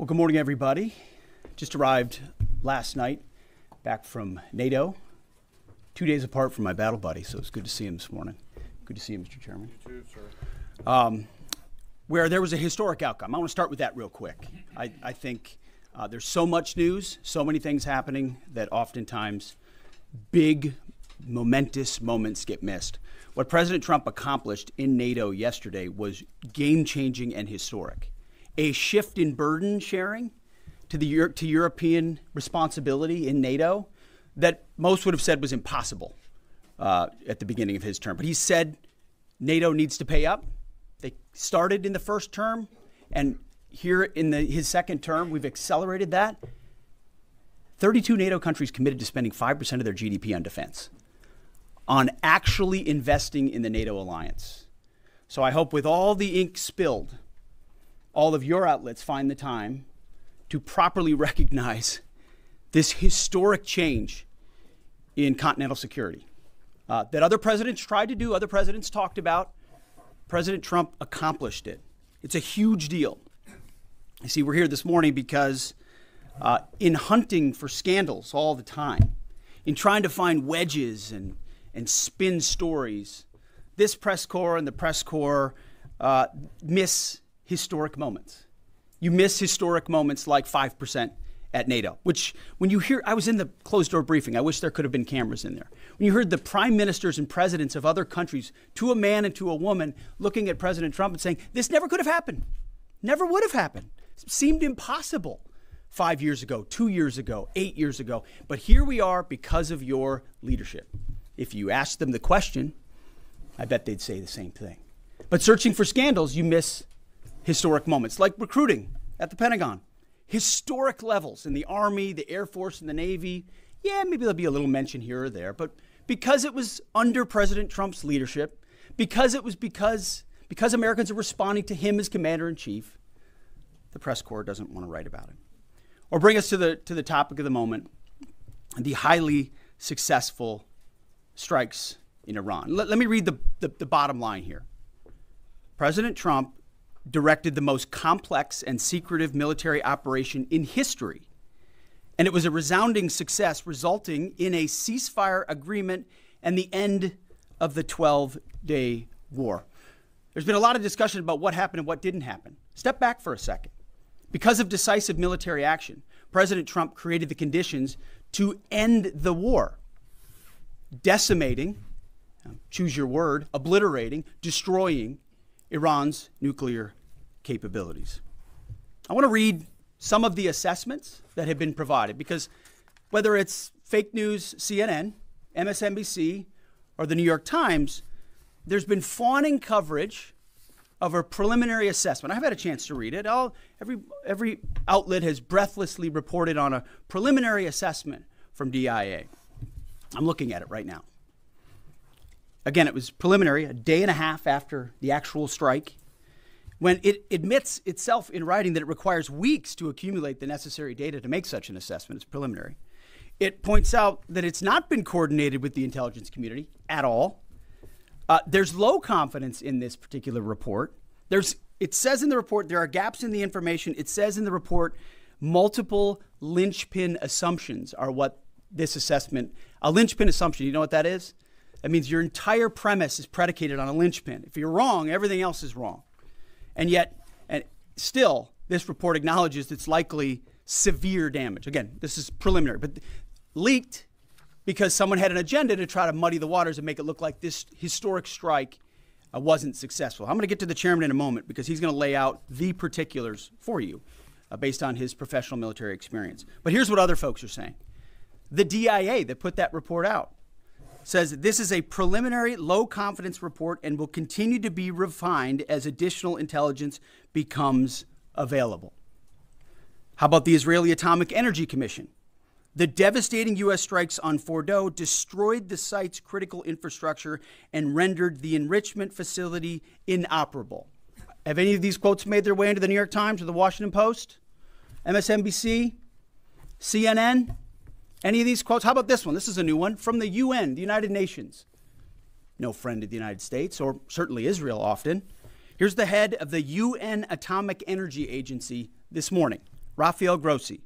Well, good morning, everybody. Just arrived last night back from NATO, 2 days apart from my battle buddy, so it's good to see him this morning. Good to see you, Mr. Chairman. You too, sir. Where there was a historic outcome. I want to start with that real quick. I think there's so much news, so many things happening that oftentimes big, momentous moments get missed. What President Trump accomplished in NATO yesterday was game-changing and historic. A shift in burden sharing to European responsibility in NATO that most would have said was impossible at the beginning of his term. But he said NATO needs to pay up. They started in the first term, and here in his second term, we've accelerated that. 32 NATO countries committed to spending 5% of their GDP on defense, on actually investing in the NATO alliance. So I hope with all the ink spilled, all of your outlets find the time to properly recognize this historic change in continental security that other presidents tried to do, other presidents talked about. President Trump accomplished it. It's a huge deal. You see, we're here this morning because in hunting for scandals all the time, in trying to find wedges and spin stories, this press corps and the press corps miss historic moments. You miss historic moments like 5% at NATO, which when you hear, I was in the closed door briefing. I wish there could have been cameras in there. When you heard the prime ministers and presidents of other countries, to a man and to a woman, looking at President Trump and saying, this never could have happened. Never would have happened. It seemed impossible 5 years ago, 2 years ago, 8 years ago. But here we are because of your leadership. If you asked them the question, I bet they'd say the same thing. But searching for scandals, you miss historic moments, like recruiting at the Pentagon. Historic levels in the Army, the Air Force, and the Navy. Yeah, maybe there'll be a little mention here or there, but because it was under President Trump's leadership, because Americans are responding to him as commander-in-chief, the press corps doesn't want to write about it. Or bring us to the topic of the moment, the highly successful strikes in Iran. Let me read the bottom line here. President Trump directed the most complex and secretive military operation in history. And it was a resounding success, resulting in a ceasefire agreement and the end of the 12-day war. There's been a lot of discussion about what happened and what didn't happen. Step back for a second. Because of decisive military action, President Trump created the conditions to end the war, decimating, choose your word, obliterating, destroying Iran's nuclear capabilities. I want to read some of the assessments that have been provided because whether it's fake news, CNN, MSNBC, or the New York Times, there's been fawning coverage of a preliminary assessment. I've had a chance to read it. Every outlet has breathlessly reported on a preliminary assessment from DIA. I'm looking at it right now. Again, it was preliminary, a day and a half after the actual strike, when it admits itself in writing that it requires weeks to accumulate the necessary data to make such an assessment. It's preliminary. It points out that it's not been coordinated with the intelligence community at all. There's low confidence in this particular report. It says in the report there are gaps in the information. It says in the report multiple linchpin assumptions are what this assessment, a linchpin assumption, you know what that is? That means your entire premise is predicated on a linchpin. If you're wrong, everything else is wrong. And yet, and still, this report acknowledges it's likely severe damage. Again, this is preliminary, but leaked because someone had an agenda to try to muddy the waters and make it look like this historic strike wasn't successful. I'm going to get to the chairman in a moment because he's going to lay out the particulars for you based on his professional military experience. But here's what other folks are saying. The DIA that put that report out says this is a preliminary low-confidence report and will continue to be refined as additional intelligence becomes available. How about the Israeli Atomic Energy Commission? The devastating U.S. strikes on Fordow destroyed the site's critical infrastructure and rendered the enrichment facility inoperable. Have any of these quotes made their way into the New York Times or the Washington Post? MSNBC? CNN? Any of these quotes? How about this one? This is a new one from the UN, the United Nations. No friend of the United States, or certainly Israel often. Here's the head of the UN Atomic Energy Agency this morning. Rafael Grossi,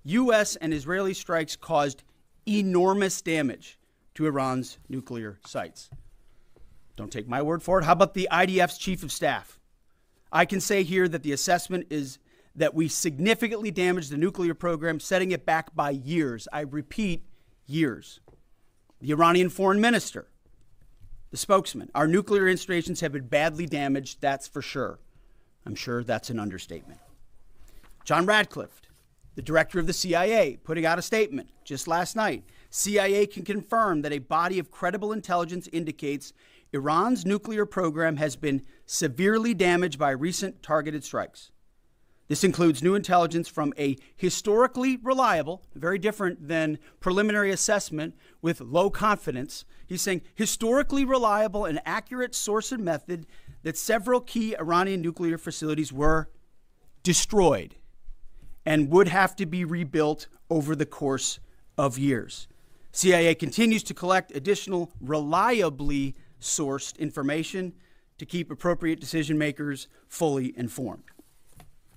U.S. and Israeli strikes caused enormous damage to Iran's nuclear sites. Don't take my word for it. How about the IDF's chief of staff? I can say here that the assessment is that we significantly damaged the nuclear program, setting it back by years. I repeat, years. The Iranian foreign minister, the spokesman, our nuclear installations have been badly damaged, that's for sure. I'm sure that's an understatement. John Radcliffe, the director of the CIA, putting out a statement just last night. CIA can confirm that a body of credible intelligence indicates Iran's nuclear program has been severely damaged by recent targeted strikes. This includes new intelligence from a historically reliable, very different than preliminary assessment with low confidence. He's saying historically reliable and accurate source and method that several key Iranian nuclear facilities were destroyed and would have to be rebuilt over the course of years. CIA continues to collect additional reliably sourced information to keep appropriate decision makers fully informed.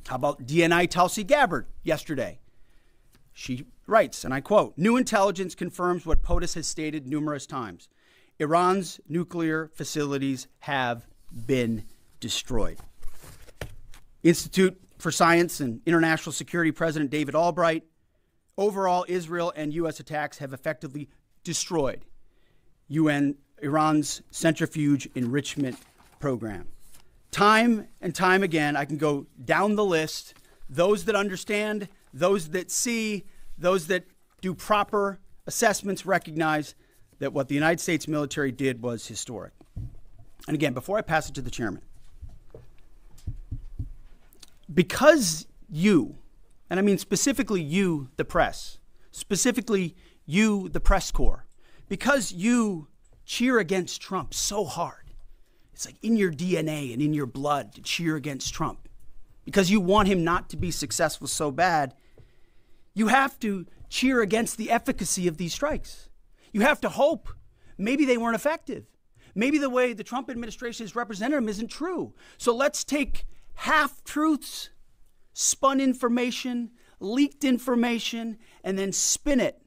How about DNI Tulsi Gabbard yesterday? She writes, and I quote, "New intelligence confirms what POTUS has stated numerous times. Iran's nuclear facilities have been destroyed." Institute for Science and International Security President David Albright, overall, Israel and U.S. attacks have effectively destroyed Iran's centrifuge enrichment program. Time and time again, I can go down the list. Those that understand, those that see, those that do proper assessments recognize that what the United States military did was historic. And again, before I pass it to the chairman, because you, and I mean specifically you, the press, specifically you, the press corps, because you cheer against Trump so hard, it's like in your DNA and in your blood to cheer against Trump, because you want him not to be successful so bad, you have to cheer against the efficacy of these strikes. You have to hope maybe they weren't effective. Maybe the way the Trump administration has represented them isn't true. So let's take half-truths, spun information, leaked information, and then spin it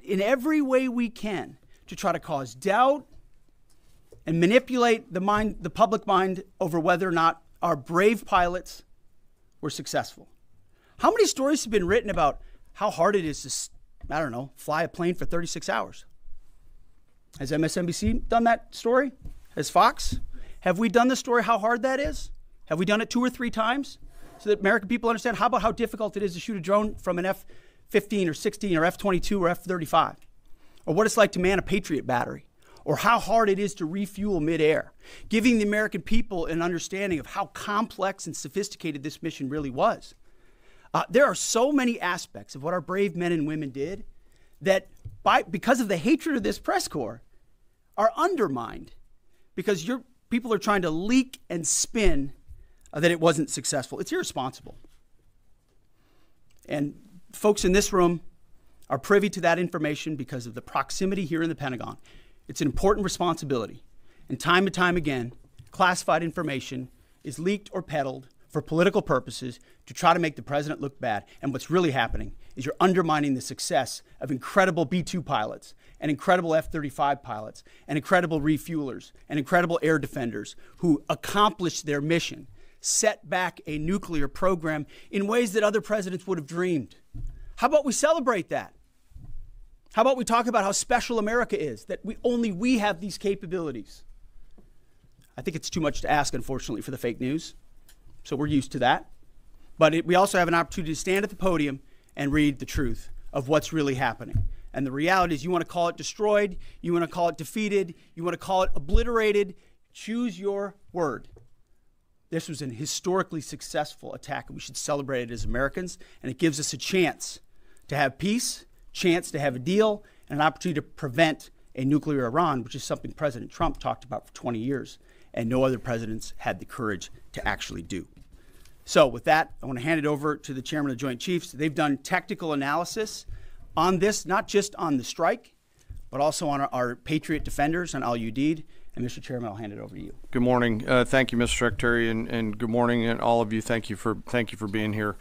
in every way we can to try to cause doubt and manipulate the public mind over whether or not our brave pilots were successful. How many stories have been written about how hard it is to, fly a plane for 36 hours? Has MSNBC done that story? Has Fox? Have we done the story how hard that is? Have we done it 2 or 3 times so that American people understand? How about how difficult it is to shoot a drone from an F-15 or 16 or F-22 or F-35? Or what it's like to man a Patriot battery? Or how hard it is to refuel midair? Giving the American people an understanding of how complex and sophisticated this mission really was. There are so many aspects of what our brave men and women did that because of the hatred of this press corps are undermined because your people are trying to leak and spin that it wasn't successful. It's irresponsible. And folks in this room are privy to that information because of the proximity here in the Pentagon. It's an important responsibility. And time again, classified information is leaked or peddled for political purposes to try to make the president look bad. And what's really happening is you're undermining the success of incredible B-2 pilots and incredible F-35 pilots and incredible refuelers and incredible air defenders who accomplished their mission, set back a nuclear program in ways that other presidents would have dreamed. How about we celebrate that? How about we talk about how special America is, that only we have these capabilities? I think it's too much to ask, unfortunately, for the fake news. So we're used to that. But we also have an opportunity to stand at the podium and read the truth of what's really happening. And the reality is you want to call it destroyed, you want to call it defeated, you want to call it obliterated, choose your word. This was an historically successful attack, and we should celebrate it as Americans. And it gives us a chance to have peace, chance to have a deal, and an opportunity to prevent a nuclear Iran, which is something President Trump talked about for 20 years, and no other presidents had the courage to actually do. So with that, I want to hand it over to the chairman of the Joint Chiefs. They've done technical analysis on this, not just on the strike, but also on our Patriot defenders, on Al Udeid. And Mr. Chairman, I'll hand it over to you. Good morning. Thank you, Mr. Secretary, and good morning, and all of you. Thank you for being here.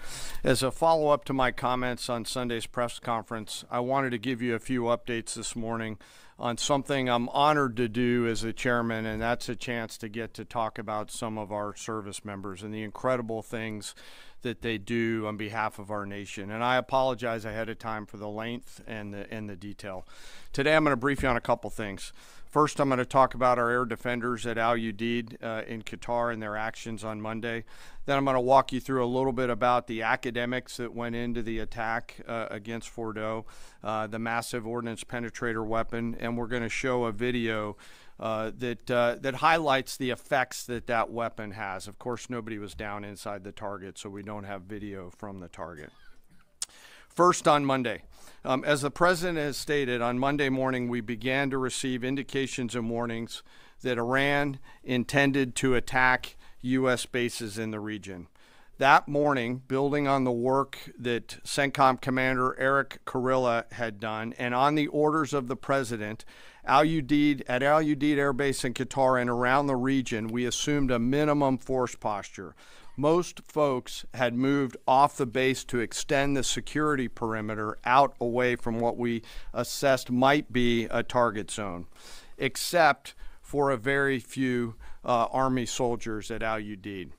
As a follow-up to my comments on Sunday's press conference, I wanted to give you a few updates this morning on something I'm honored to do as a chairman, and that's a chance to get to talk about some of our service members and the incredible things that they do on behalf of our nation. And I apologize ahead of time for the length and the detail. Today I'm going to brief you on a couple things. First, I'm going to talk about our air defenders at Al Udeid in Qatar and their actions on Monday. Then I'm going to walk you through a little bit about the academics that went into the attack against Fordo, the massive ordnance penetrator weapon, and we're going to show a video that highlights the effects that weapon has. Of course, nobody was down inside the target, so we don't have video from the target. First, on Monday, as the President has stated, on Monday morning we began to receive indications and warnings that Iran intended to attack U.S. bases in the region. That morning, building on the work that CENTCOM Commander Eric Kurilla had done, and on the orders of the President, at Al Udeid Air Base in Qatar and around the region, we assumed a minimum force posture. Most folks had moved off the base to extend the security perimeter out away from what we assessed might be a target zone, except for a very few Army soldiers at Al Udeid.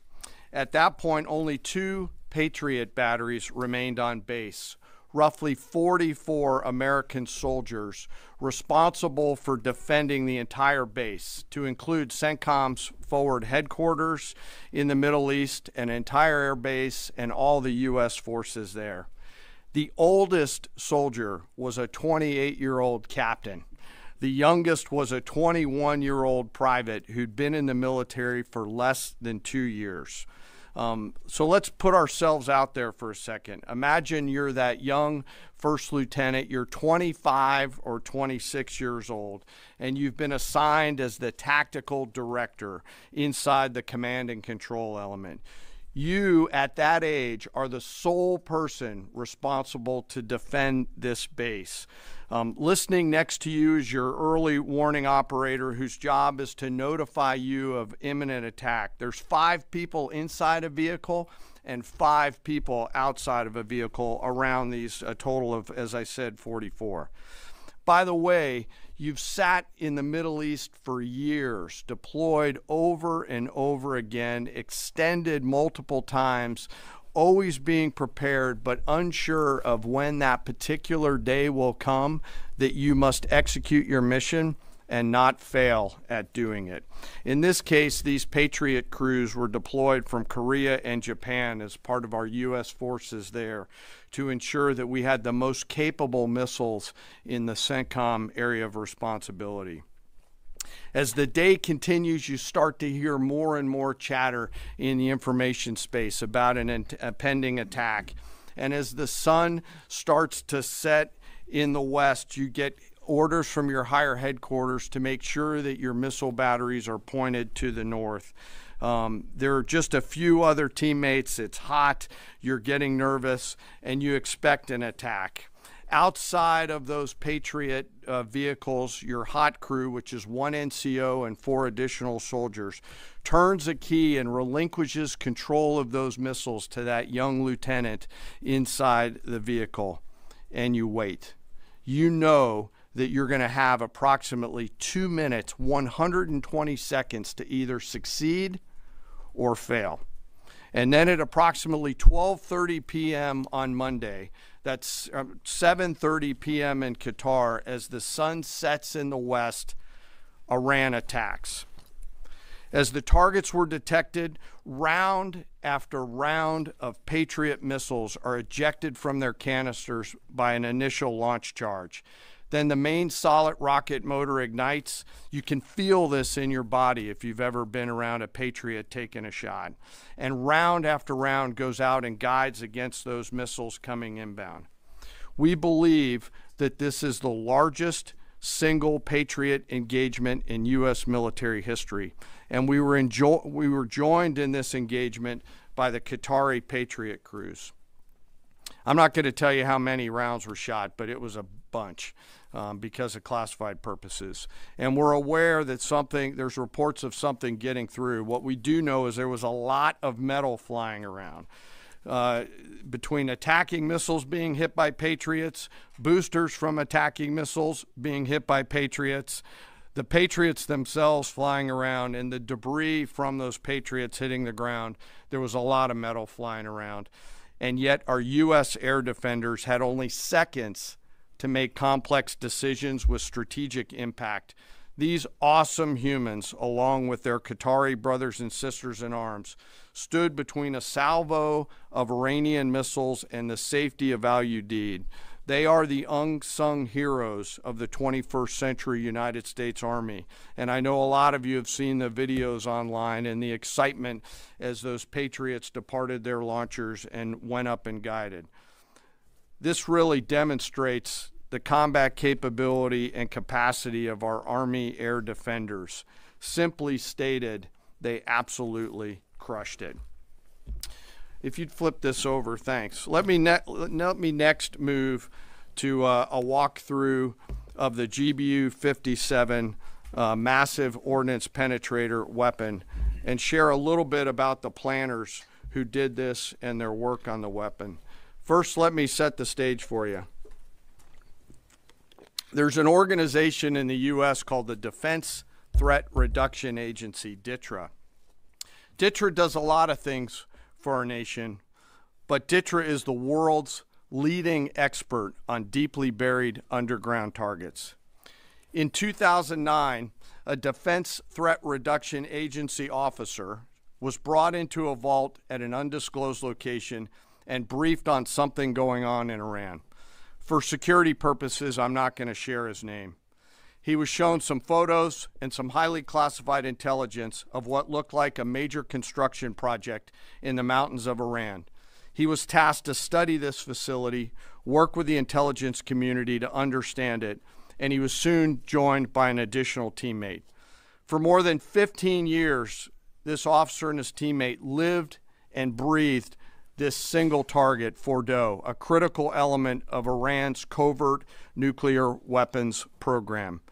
At that point, only 2 Patriot batteries remained on base, roughly 44 American soldiers responsible for defending the entire base, to include CENTCOM's forward headquarters in the Middle East, an entire air base, and all the U.S. forces there. The oldest soldier was a 28-year-old captain. The youngest was a 21-year-old private who'd been in the military for less than 2 years. So let's put ourselves out there for a second. Imagine you're that young first lieutenant, you're 25 or 26 years old, and you've been assigned as the tactical director inside the command and control element. You, at that age, are the sole person responsible to defend this base. Listening next to you is your early warning operator, whose job is to notify you of imminent attack. There's 5 people inside a vehicle and 5 people outside of a vehicle around these, a total of, as I said, 44. By the way, you've sat in the Middle East for years, deployed over and over again, extended multiple times, always being prepared, but unsure of when that particular day will come that you must execute your mission and not fail at doing it. In this case, these Patriot crews were deployed from Korea and Japan as part of our U.S. forces there to ensure that we had the most capable missiles in the CENTCOM area of responsibility. As the day continues, you start to hear more and more chatter in the information space about a pending attack. And as the sun starts to set in the west, you get orders from your higher headquarters to make sure that your missile batteries are pointed to the north. There are just a few other teammates. It's hot, you're getting nervous, and you expect an attack. Outside of those Patriot vehicles, your hot crew, which is 1 NCO and 4 additional soldiers, turns a key and relinquishes control of those missiles to that young lieutenant inside the vehicle, and you wait. You know that you're going to have approximately 2 minutes, 120 seconds to either succeed or fail. And then at approximately 12:30 p.m. on Monday, that's 7:30 p.m. in Qatar, as the sun sets in the west, Iran attacks. As the targets were detected, round after round of Patriot missiles are ejected from their canisters by an initial launch charge. Then the main solid rocket motor ignites. You can feel this in your body if you've ever been around a Patriot taking a shot. And round after round goes out and guides against those missiles coming inbound. We believe that this is the largest single Patriot engagement in U.S. military history. And we were joined in this engagement by the Qatari Patriot crews. I'm not going to tell you how many rounds were shot, but it was a bunch. because of classified purposes. And we're aware that there's reports of something getting through. What we do know is there was a lot of metal flying around. Between attacking missiles being hit by Patriots, boosters from attacking missiles being hit by Patriots, the Patriots themselves flying around, and the debris from those Patriots hitting the ground, there was a lot of metal flying around. And yet our U.S. air defenders had only seconds to make complex decisions with strategic impact. These awesome humans, along with their Qatari brothers and sisters in arms, stood between a salvo of Iranian missiles and the safety of Al-Udeid. They are the unsung heroes of the 21st century United States Army. And I know a lot of you have seen the videos online and the excitement as those Patriots departed their launchers and went up and guided. This really demonstrates the combat capability and capacity of our Army air defenders. Simply stated, they absolutely crushed it. If you'd flip this over, thanks. Let me next move to a walkthrough of the GBU-57 massive ordnance penetrator weapon and share a little bit about the planners who did this and their work on the weapon. First, let me set the stage for you. There's an organization in the U.S. called the Defense Threat Reduction Agency, DTRA. DTRA does a lot of things for our nation, but DTRA is the world's leading expert on deeply buried underground targets. In 2009, a Defense Threat Reduction Agency officer was brought into a vault at an undisclosed location and briefed on something going on in Iran. For security purposes, I'm not going to share his name. He was shown some photos and some highly classified intelligence of what looked like a major construction project in the mountains of Iran. He was tasked to study this facility, work with the intelligence community to understand it, and he was soon joined by an additional teammate. For more than 15 years, this officer and his teammate lived and breathed this single target, Fordow, a critical element of Iran's covert nuclear weapons program.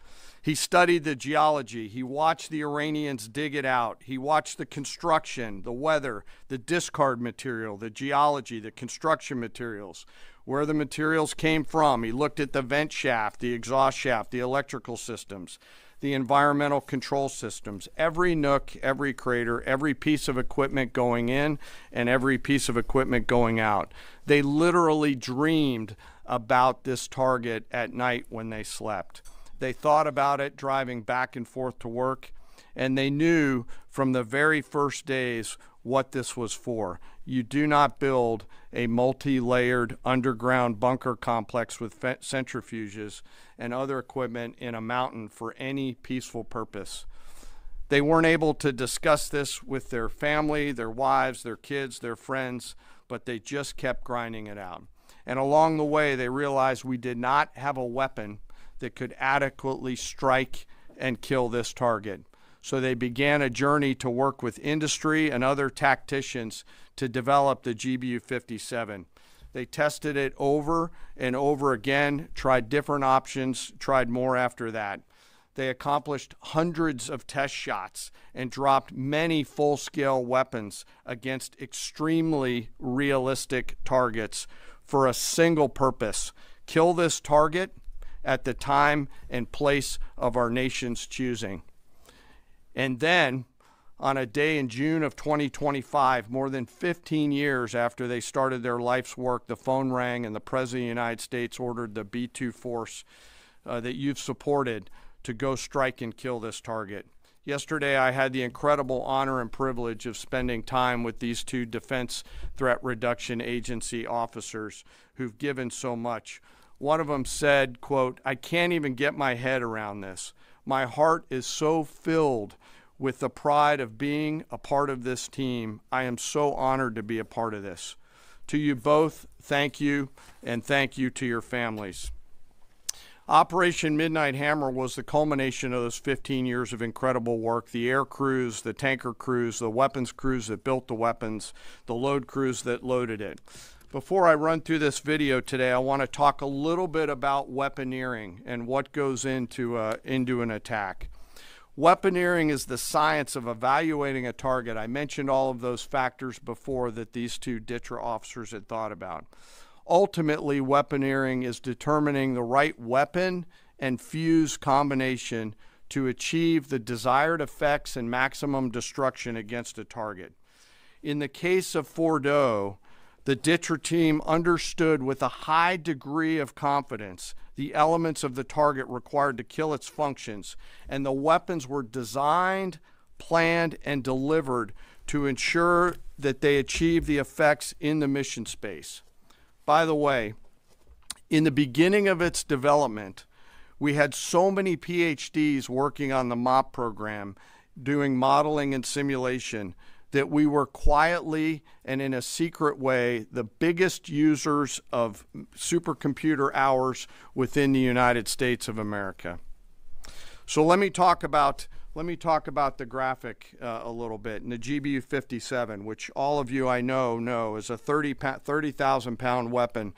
He studied the geology. He watched the Iranians dig it out. He watched the construction, the weather, the discard material, the geology, the construction materials, where the materials came from. He looked at the vent shaft, the exhaust shaft, the electrical systems, the environmental control systems, every nook, every crater, every piece of equipment going in and every piece of equipment going out. They literally dreamed about this target at night when they slept. They thought about it driving back and forth to work, and they knew from the very first days what this was for. You do not build a multi-layered underground bunker complex with centrifuges and other equipment in a mountain for any peaceful purpose. They weren't able to discuss this with their family, their wives, their kids, their friends, but they just kept grinding it out. And along the way, they realized we did not have a weapon that could adequately strike and kill this target. So they began a journey to work with industry and other tacticians to develop the GBU-57. They tested it over and over again, tried different options, tried more after that. They accomplished hundreds of test shots and dropped many full-scale weapons against extremely realistic targets for a single purpose: kill this target at the time and place of our nation's choosing. And then, on a day in June of 2025, more than 15 years after they started their life's work, the phone rang and the President of the United States ordered the B-2 force that you've supported to go strike and kill this target. Yesterday, I had the incredible honor and privilege of spending time with these two Defense Threat Reduction Agency officers who've given so much. One of them said, quote, "I can't even get my head around this. My heart is so filled with the pride of being a part of this team. I am so honored to be a part of this." To you both, thank you, and thank you to your families. Operation Midnight Hammer was the culmination of those 15 years of incredible work. The air crews, the tanker crews, the weapons crews that built the weapons, the load crews that loaded it. Before I run through this video today, I want to talk a little bit about weaponeering and what goes into an attack. Weaponeering is the science of evaluating a target. I mentioned all of those factors before that these two DTRA officers had thought about. Ultimately, weaponeering is determining the right weapon and fuse combination to achieve the desired effects and maximum destruction against a target. In the case of Fordo, the DTRA team understood with a high degree of confidence the elements of the target required to kill its functions, and the weapons were designed, planned, and delivered to ensure that they achieve the effects in the mission space. By the way, in the beginning of its development, we had so many PhDs working on the MOP program, doing modeling and simulation, that we were quietly and in a secret way the biggest users of supercomputer hours within the United States of America. So let me talk about the graphic a little bit. And the GBU-57, which all of you I know is a 30,000 pound weapon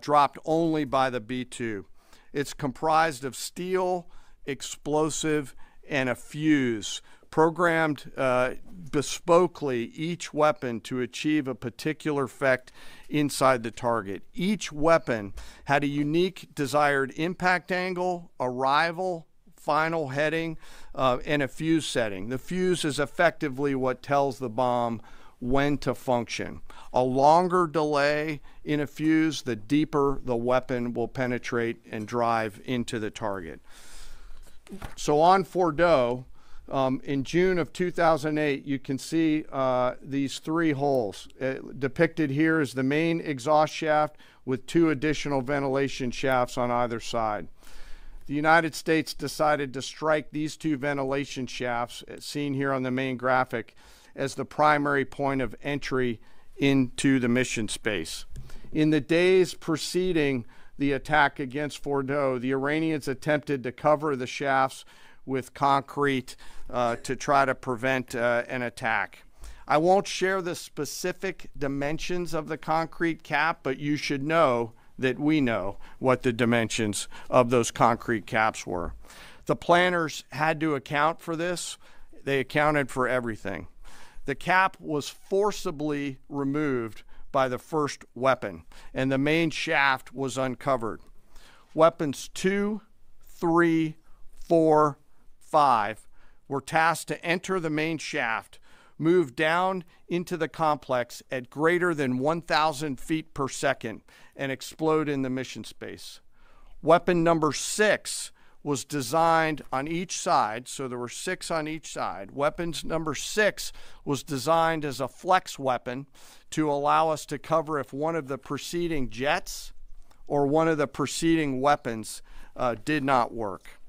dropped only by the B-2. It's comprised of steel, explosive, and a fuse, programmed bespokely each weapon to achieve a particular effect inside the target. Each weapon had a unique desired impact angle, arrival, final heading, and a fuse setting. The fuse is effectively what tells the bomb when to function. A longer delay in a fuse, the deeper the weapon will penetrate and drive into the target. So on Fordo, in June of 2008, you can see these three holes. Depicted here is the main exhaust shaft with two additional ventilation shafts on either side. The United States decided to strike these two ventilation shafts, seen here on the main graphic, as the primary point of entry into the mission space. In the days preceding the attack against Fordo, the Iranians attempted to cover the shafts with concrete to try to prevent an attack. I won't share the specific dimensions of the concrete cap, but you should know that we know what the dimensions of those concrete caps were. The planners had to account for this. They accounted for everything. The cap was forcibly removed by the first weapon, and the main shaft was uncovered. Weapons 2, 3, 4, 5 were tasked to enter the main shaft, move down into the complex at greater than 1,000 feet per second, and explode in the mission space. Weapon number 6 was designed on each side, so there were 6 on each side. Weapons number 6 was designed as a flex weapon to allow us to cover if one of the preceding jets or one of the preceding weapons did not work.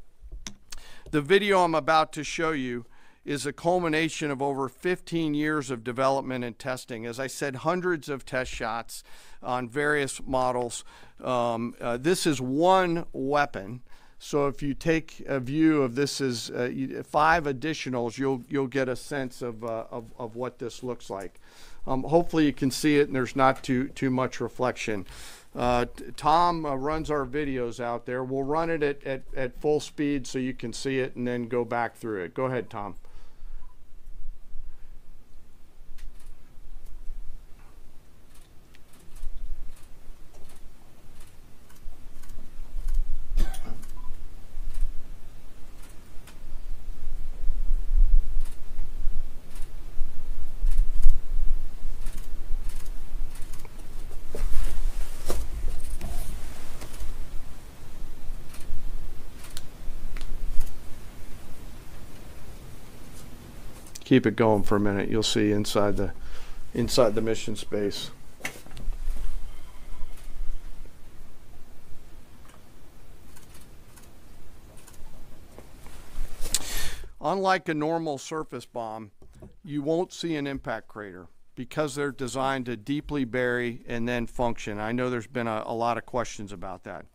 The video I'm about to show you is a culmination of over 15 years of development and testing. As I said, hundreds of test shots on various models. This is one weapon. So if you take a view of this as 5 additionals, you'll get a sense of what this looks like. Hopefully you can see it and there's not too much reflection. Tom runs our videos out there. We'll run it at full speed so you can see it and then go back through it. Go ahead, Tom. Keep it going for a minute. You'll see inside the mission space. Unlike a normal surface bomb, you won't see an impact crater because they're designed to deeply bury and then function. I know there's been a lot of questions about that.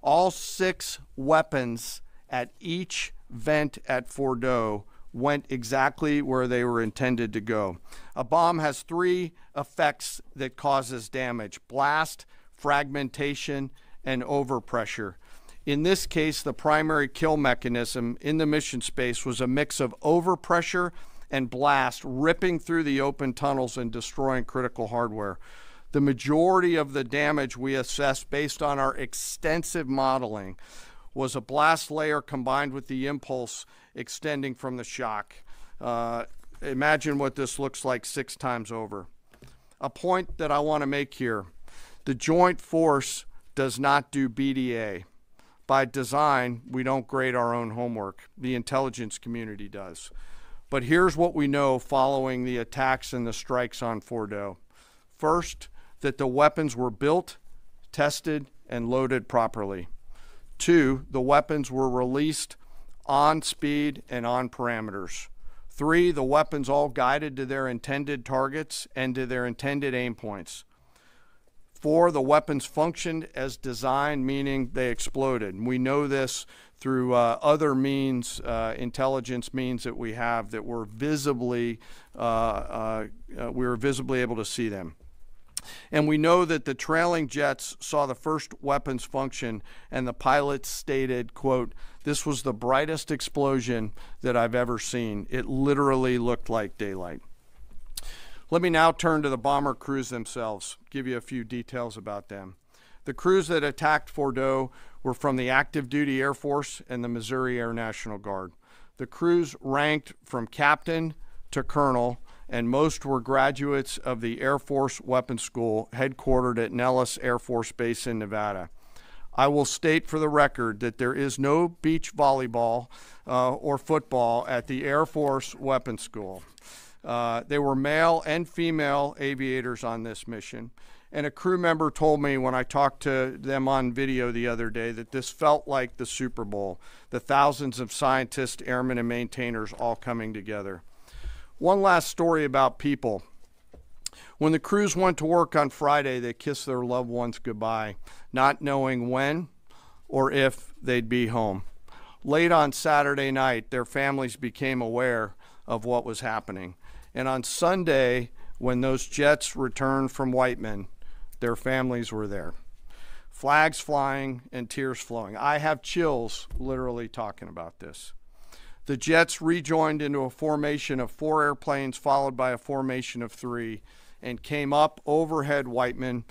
All 6 weapons at each vent at Fordo went exactly where they were intended to go. A bomb has three effects that causes damage: blast, fragmentation, and overpressure. In this case, the primary kill mechanism in the mission space was a mix of overpressure and blast, ripping through the open tunnels and destroying critical hardware. The majority of the damage we assessed based on our extensive modeling was a blast layer combined with the impulse extending from the shock. Imagine what this looks like 6 times over. A point that I want to make here: the Joint Force does not do BDA. By design, we don't grade our own homework. The intelligence community does. But here's what we know following the attacks and the strikes on Fordo. First, that the weapons were built, tested, and loaded properly. 2, the weapons were released on speed and on parameters. 3, the weapons all guided to their intended targets and to their intended aim points. 4, the weapons functioned as designed, meaning they exploded. And we know this through other means, intelligence means that we have, that were visibly, we were visibly able to see them. And we know that the trailing jets saw the first weapons function, and the pilots stated, quote, "This was the brightest explosion that I've ever seen. It literally looked like daylight." Let me now turn to the bomber crews themselves, give you a few details about them. The crews that attacked Fordo were from the active duty Air Force and the Missouri Air National Guard. The crews ranked from captain to colonel, and most were graduates of the Air Force Weapons School headquartered at Nellis Air Force Base in Nevada. I will state for the record that there is no beach volleyball or football at the Air Force Weapons School. They were male and female aviators on this mission. And a crew member told me when I talked to them on video the other day that this felt like the Super Bowl, the thousands of scientists, airmen, and maintainers all coming together. One last story about people. When the crews went to work on Friday, they kissed their loved ones goodbye, not knowing when or if they'd be home. Late on Saturday night, their families became aware of what was happening. And on Sunday, when those jets returned from Whiteman, their families were there. Flags flying and tears flowing. I have chills literally talking about this. The jets rejoined into a formation of 4 airplanes followed by a formation of 3 and came up overhead Whiteman,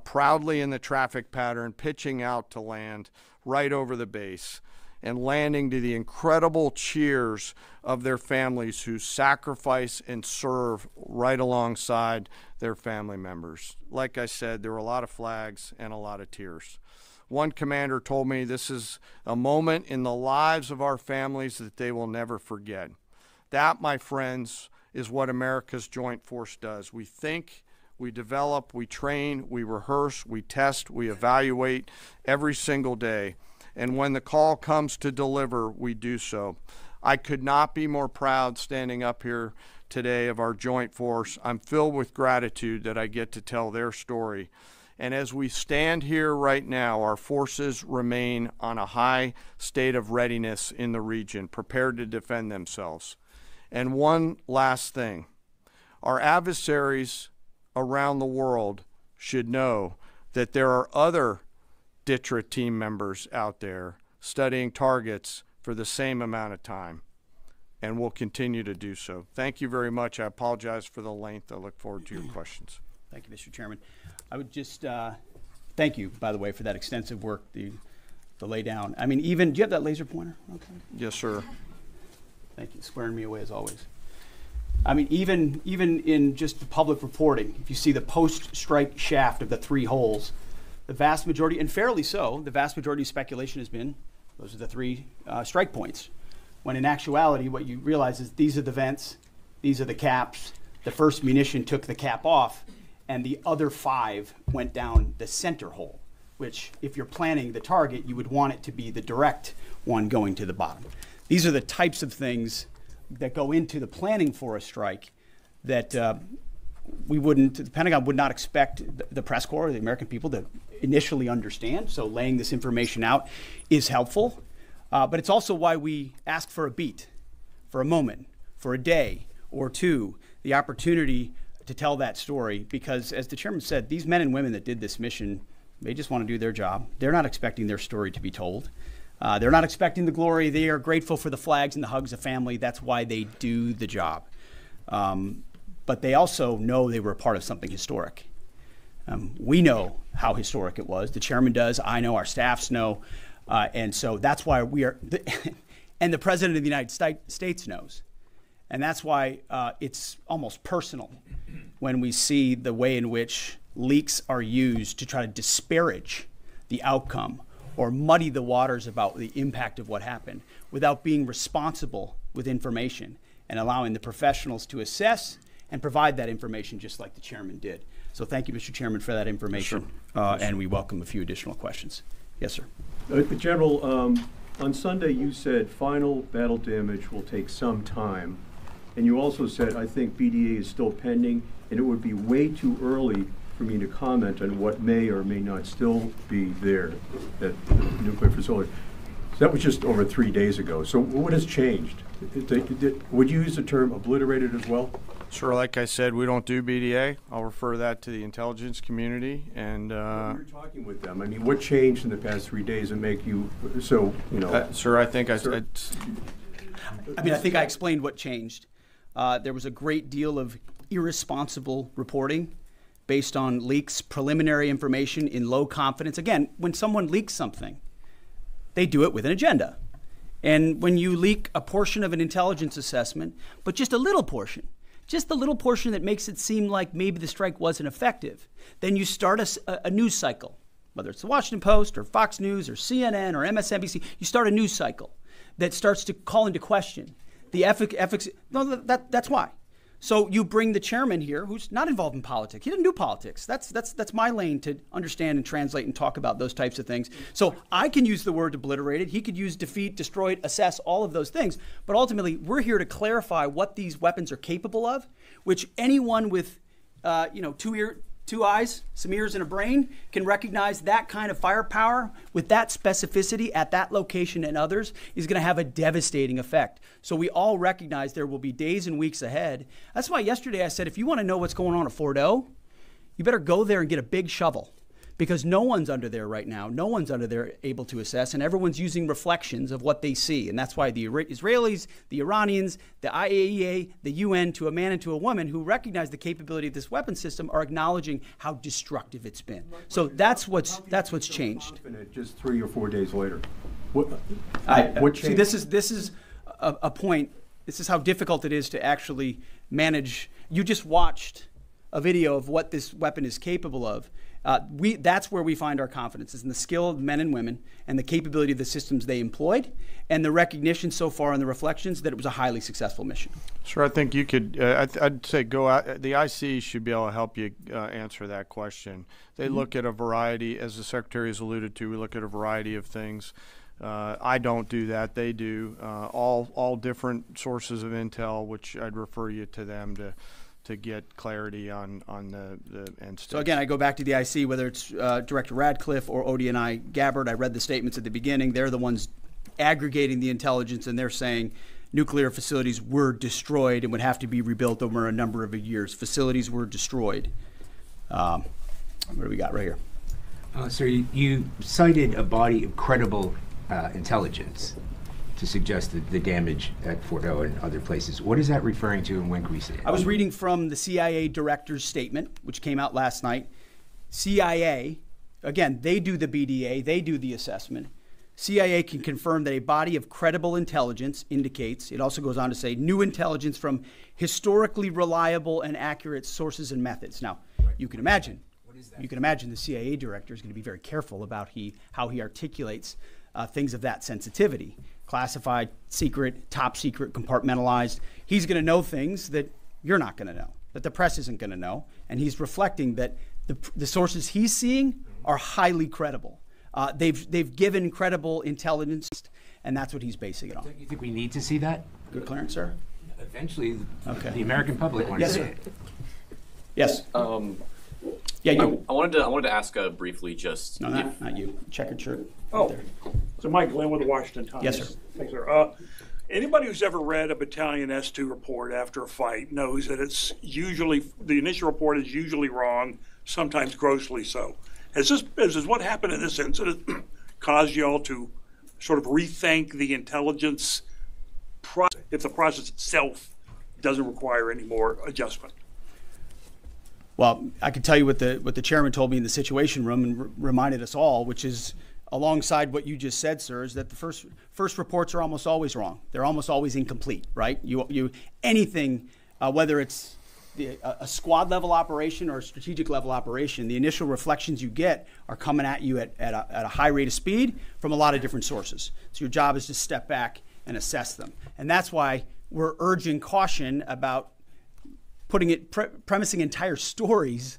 proudly in the traffic pattern, pitching out to land right over the base and landing to the incredible cheers of their families who sacrifice and serve right alongside their family members. Like I said, there were a lot of flags and a lot of tears. One commander told me this is a moment in the lives of our families that they will never forget. That, my friends, is what America's Joint Force does. We think, we develop, we train, we rehearse, we test, we evaluate every single day. And when the call comes to deliver, we do so. I could not be more proud standing up here today of our Joint Force. I'm filled with gratitude that I get to tell their story. And as we stand here right now, our forces remain on a high state of readiness in the region, prepared to defend themselves. And one last thing, our adversaries around the world should know that there are other DTRA team members out there studying targets for the same amount of time, and will continue to do so. Thank you very much. I apologize for the length. I look forward to your questions. Thank you, Mr. Chairman. I would just thank you, by the way, for that extensive work, the lay down. I mean, even, do you have that laser pointer? Okay. Yes, sir. Thank you, squaring me away as always. I mean, even in just the public reporting, if you see the post-strike shaft of the 3 holes, the vast majority, and fairly so, the vast majority of speculation has been those are the 3 strike points. When in actuality, what you realize is these are the vents, these are the caps. The first munition took the cap off, and the other 5 went down the center hole, which if you're planning the target, you would want it to be the direct one going to the bottom. These are the types of things that go into the planning for a strike that the Pentagon would not expect the press corps, the American people, to initially understand. So laying this information out is helpful. But it's also why we ask for a beat for a moment, for a day or two, the opportunity to tell that story, because as the chairman said, these men and women that did this mission, they just want to do their job. They're not expecting their story to be told. They're not expecting the glory. They are grateful for the flags and the hugs of family. That's why they do the job. But they also know they were a part of something historic. We know how historic it was. The chairman does. I know. Our staffs know. And so that's why we are, and the President of the United States knows. And that's why it's almost personal when we see the way in which leaks are used to try to disparage the outcome or muddy the waters about the impact of what happened without being responsible with information and allowing the professionals to assess and provide that information just like the chairman did. So thank you, Mr. Chairman, for that information. Sure. And we welcome a few additional questions. Yes, sir. General, on Sunday you said final battle damage will take some time. And you also said, I think BDA is still pending, and it would be way too early for me to comment on what may or may not still be there at the nuclear facility. So that was just over 3 days ago. So what has changed? Would you use the term obliterated as well? Sure, like I said, we don't do BDA. I'll refer that to the intelligence community. And you're talking with them. I mean, what changed in the past 3 days that make you so, you know? Sir, I think I think I explained what changed. There was a great deal of irresponsible reporting based on leaks, preliminary information in low confidence. Again, when someone leaks something, they do it with an agenda. And when you leak a portion of an intelligence assessment, but just a little portion, just the little portion that makes it seem like maybe the strike wasn't effective, then you start a news cycle, whether it's the Washington Post or Fox News or CNN or MSNBC, you start a news cycle that starts to call into question the efficacy. No, that's why. So you bring the chairman here, who's not involved in politics. He didn't do politics. That's my lane to understand and translate and talk about those types of things. So I can use the word obliterated. He could use defeat, destroyed, assess, all of those things. But ultimately, we're here to clarify what these weapons are capable of, which anyone with, two eyes, some ears, and a brain can recognize that kind of firepower with that specificity at that location and others is going to have a devastating effect. So we all recognize there will be days and weeks ahead. That's why yesterday I said, if you want to know what's going on at Fort O, you better go there and get a big shovel, because no one's under there right now. No one's under there able to assess, and everyone's using reflections of what they see. And that's why the Israelis, the Iranians, the IAEA, the UN, to a man and to a woman who recognize the capability of this weapon system, are acknowledging how destructive it's been. So that's what's changed. Just 3 or 4 days later, what changed? See, this is a point. This is how difficult it is to actually manage. You just watched a video of what this weapon is capable of. That's where we find our confidence, is in the skill of men and women and the capability of the systems they employed, and the recognition so far in the reflections that it was a highly successful mission. Sure, I think you could, I'd say go out, the IC should be able to help you answer that question. They look at a variety, as the Secretary has alluded to, we look at a variety of things. I don't do that, they do. All different sources of intel, which I'd refer you to them to get clarity on the end state. So again, I go back to the IC, whether it's Director Radcliffe or ODNI Gabbard. I read the statements at the beginning. They're the ones aggregating the intelligence, and they're saying nuclear facilities were destroyed and would have to be rebuilt over a number of years. Facilities were destroyed. What do we got right here? Sir, you cited a body of credible intelligence to suggest the damage at Fort O and other places. What is that referring to, and when can we see it? I was reading from the CIA director's statement, which came out last night. CIA, again, they do the BDA, they do the assessment. CIA can confirm that a body of credible intelligence indicates, it also goes on to say, new intelligence from historically reliable and accurate sources and methods. Now, you can imagine, the CIA director is going to be very careful about how he articulates things of that sensitivity. Classified, secret, top secret, compartmentalized. He's going to know things that you're not going to know, that the press isn't going to know, and he's reflecting that the sources he's seeing are highly credible. They've given credible intelligence, and that's what he's basing it on. Don't you think we need to see that? Good clearance, sir? Eventually, the American public wants to see it. Yes. Yeah, you. I wanted to ask briefly just. No, not you. Checkered shirt. Oh, so Mike Glenn with the Washington Times. Yes, sir. Thanks, sir. Anybody who's ever read a Battalion S2 report after a fight knows that it's usually, the initial report is usually wrong, sometimes grossly so. Has what happened in this incident caused you all to sort of rethink the intelligence process, if the process itself doesn't require any more adjustment? Well, I can tell you what the chairman told me in the Situation Room and reminded us all, which is alongside what you just said, sir, is that the first reports are almost always wrong. They're almost always incomplete, right? Anything, whether it's a squad level operation or a strategic level operation, the initial reflections you get are coming at you at a high rate of speed from a lot of different sources. So your job is to step back and assess them. And that's why we're urging caution about premising entire stories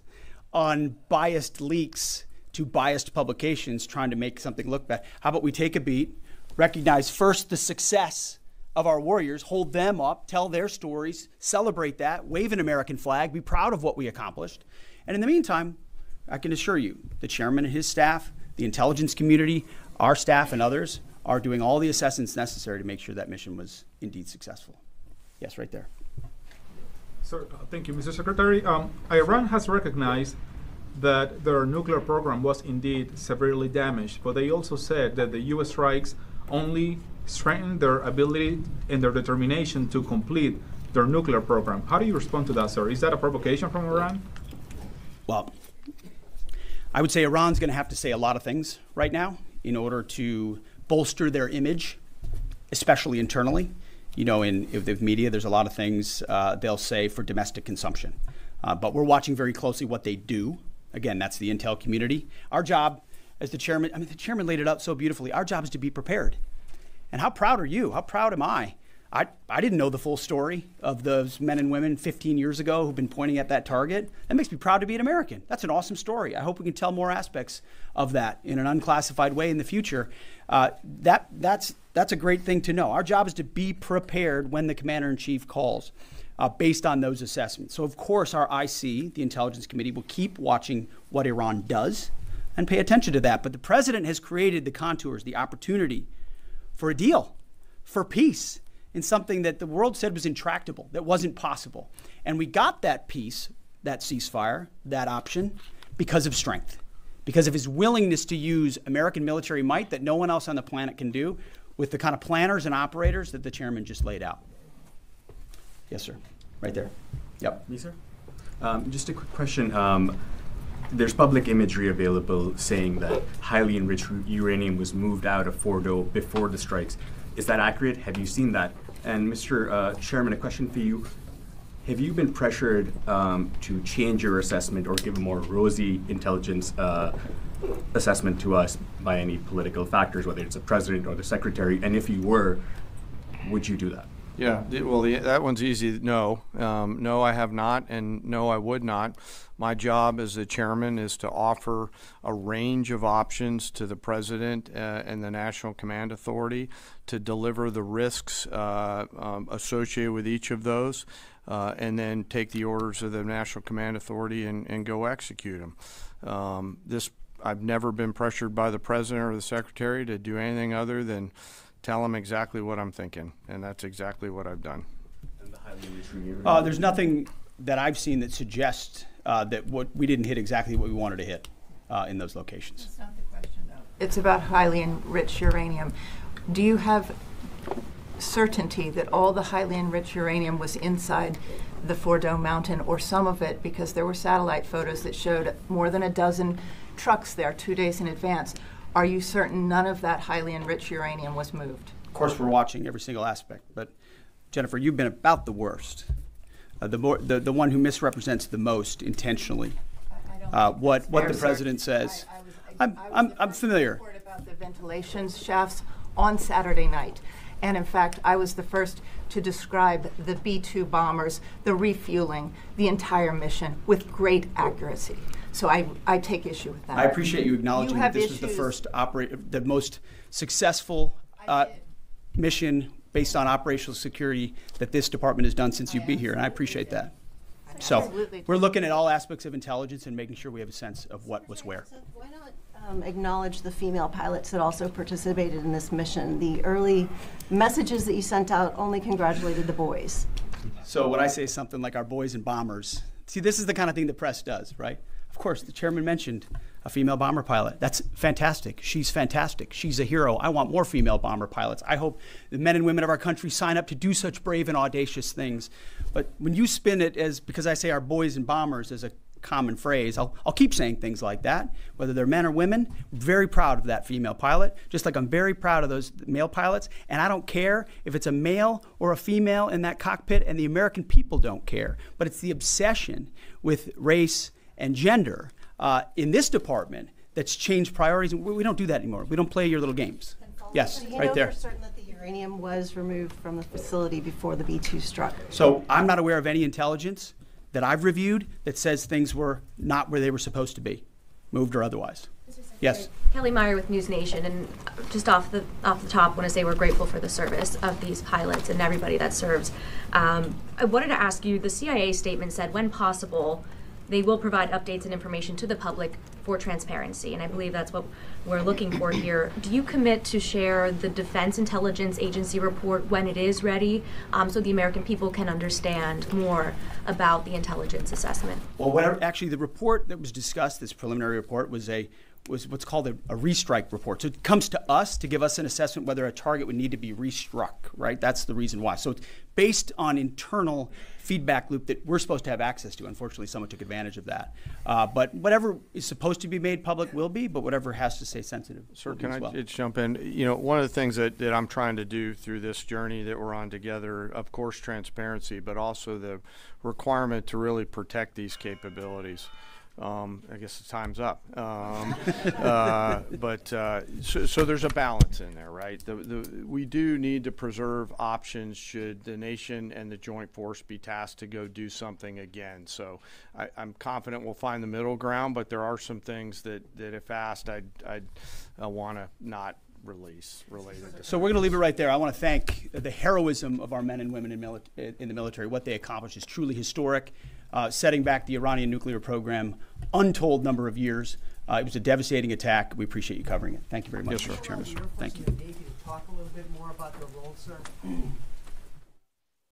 on biased leaks to biased publications trying to make something look bad. How about we take a beat, recognize first the success of our warriors, hold them up, tell their stories, celebrate that, wave an American flag, be proud of what we accomplished. And in the meantime, I can assure you, the chairman and his staff, the intelligence community, our staff and others are doing all the assessments necessary to make sure that mission was indeed successful. Yes, right there. Sir, thank you, Mr. Secretary. Iran has recognized that their nuclear program was indeed severely damaged, but they also said that the U.S. strikes only strengthened their ability and their determination to complete their nuclear program. How do you respond to that, sir? Is that a provocation from Iran? Well, I would say Iran's going to have to say a lot of things right now in order to bolster their image, especially internally. You know, in the media, there's a lot of things they'll say for domestic consumption. But we're watching very closely what they do. Again, that's the intel community. Our job as the chairman, the chairman laid it out so beautifully. Our job is to be prepared. And how proud are you? How proud am I? I didn't know the full story of those men and women 15 years ago who've been pointing at that target. That makes me proud to be an American. That's an awesome story. I hope we can tell more aspects of that in an unclassified way in the future. That's a great thing to know. Our job is to be prepared when the commander-in-chief calls. Based on those assessments. So, of course, our IC, the Intelligence Committee, will keep watching what Iran does and pay attention to that. But the president has created the contours, the opportunity for a deal, for peace, in something that the world said was intractable, that wasn't possible. And we got that peace, that ceasefire, that option, because of strength, because of his willingness to use American military might that no one else on the planet can do with the kind of planners and operators that the chairman just laid out. Yes, sir. Right there. Yep. Me, sir? Just a quick question. There's public imagery available saying that highly enriched uranium was moved out of Fordo before the strikes. Is that accurate? Have you seen that? And Mr. Chairman, a question for you. Have you been pressured to change your assessment or give a more rosy intelligence assessment to us by any political factors, whether it's the president or the secretary? And if you were, would you do that? Yeah, well, that one's easy. No, I have not, and no, I would not. My job as the chairman is to offer a range of options to the president and the National Command Authority to deliver the risks associated with each of those, and then take the orders of the National Command Authority and go execute them. I've never been pressured by the president or the secretary to do anything other than tell them exactly what I'm thinking, and that's exactly what I've done. And the highly enriched uranium? There's nothing that I've seen that suggests that we didn't hit exactly what we wanted to hit in those locations. That's not the question, though. It's about highly enriched uranium. Do you have certainty that all the highly enriched uranium was inside the Fordo mountain, or some of it, because there were satellite photos that showed more than a dozen trucks there 2 days in advance? Are you certain none of that highly enriched uranium was moved? Of course, we're watching every single aspect. But Jennifer, you've been about the worst, the one who misrepresents the most intentionally. What the president says. I'm familiar. I report about the ventilation shafts on Saturday night, and in fact, I was the first to describe the B-2 bombers, the refueling, the entire mission with great accuracy. So I take issue with that. I appreciate you acknowledging that this was the first the most successful mission based on operational security that this department has done since you've been here, and I appreciate that. So Absolutely. we're looking at all aspects of intelligence and making sure we have a sense of what was where. Why not acknowledge the female pilots that also participated in this mission? The early messages that you sent out only congratulated the boys. So when I say something like our boys and bombers, see, this is the kind of thing the press does, right? Of course, the chairman mentioned a female bomber pilot. That's fantastic. She's fantastic. She's a hero. I want more female bomber pilots. I hope the men and women of our country sign up to do such brave and audacious things. But when you spin it as, because I say our boys and bombers as a common phrase, I'll keep saying things like that, whether they're men or women. I'm very proud of that female pilot, just like I'm very proud of those male pilots. And I don't care if it's a male or a female in that cockpit, and the American people don't care. But it's the obsession with race and gender in this department that's changed priorities. We don't do that anymore. We don't play your little games. Yes, So you right know there. for certain that the uranium was removed from the facility before the B-2 struck? So I'm not aware of any intelligence that I've reviewed that says things were not where they were supposed to be, moved or otherwise. Yes. Kelly Meyer with News Nation, and just off the top, want to say we're grateful for the service of these pilots and everybody that serves. I wanted to ask you, the CIA statement said, when possible, they will provide updates and information to the public for transparency, and I believe that's what we're looking for here. Do you commit to share the Defense Intelligence Agency report when it is ready, so the American people can understand more about the intelligence assessment? Well, actually, the report that was discussed, this preliminary report, was what's called a restrike report. So it comes to us to give us an assessment whether a target would need to be restruck, right? That's the reason why. So it's based on internal feedback loop that we're supposed to have access to. Unfortunately, someone took advantage of that. But whatever is supposed to be made public will be, but whatever has to stay sensitive. Sir, can I just jump in? You know, one of the things that I'm trying to do through this journey that we're on together, of course, transparency, but also the requirement to really protect these capabilities. I guess the time's up. So there's a balance in there, right? We do need to preserve options should the nation and the joint force be tasked to go do something again. So I'm confident we'll find the middle ground, but there are some things that if asked, I'd want to not release related to. So we're going to leave it right there. I want to thank the heroism of our men and women in the military. What they accomplished is truly historic. Setting back the Iranian nuclear program, untold number of years. It was a devastating attack. We appreciate you covering it. Thank you very much, Yes, sir. Chairman. Thank you. Talk a little bit more about the role, sir.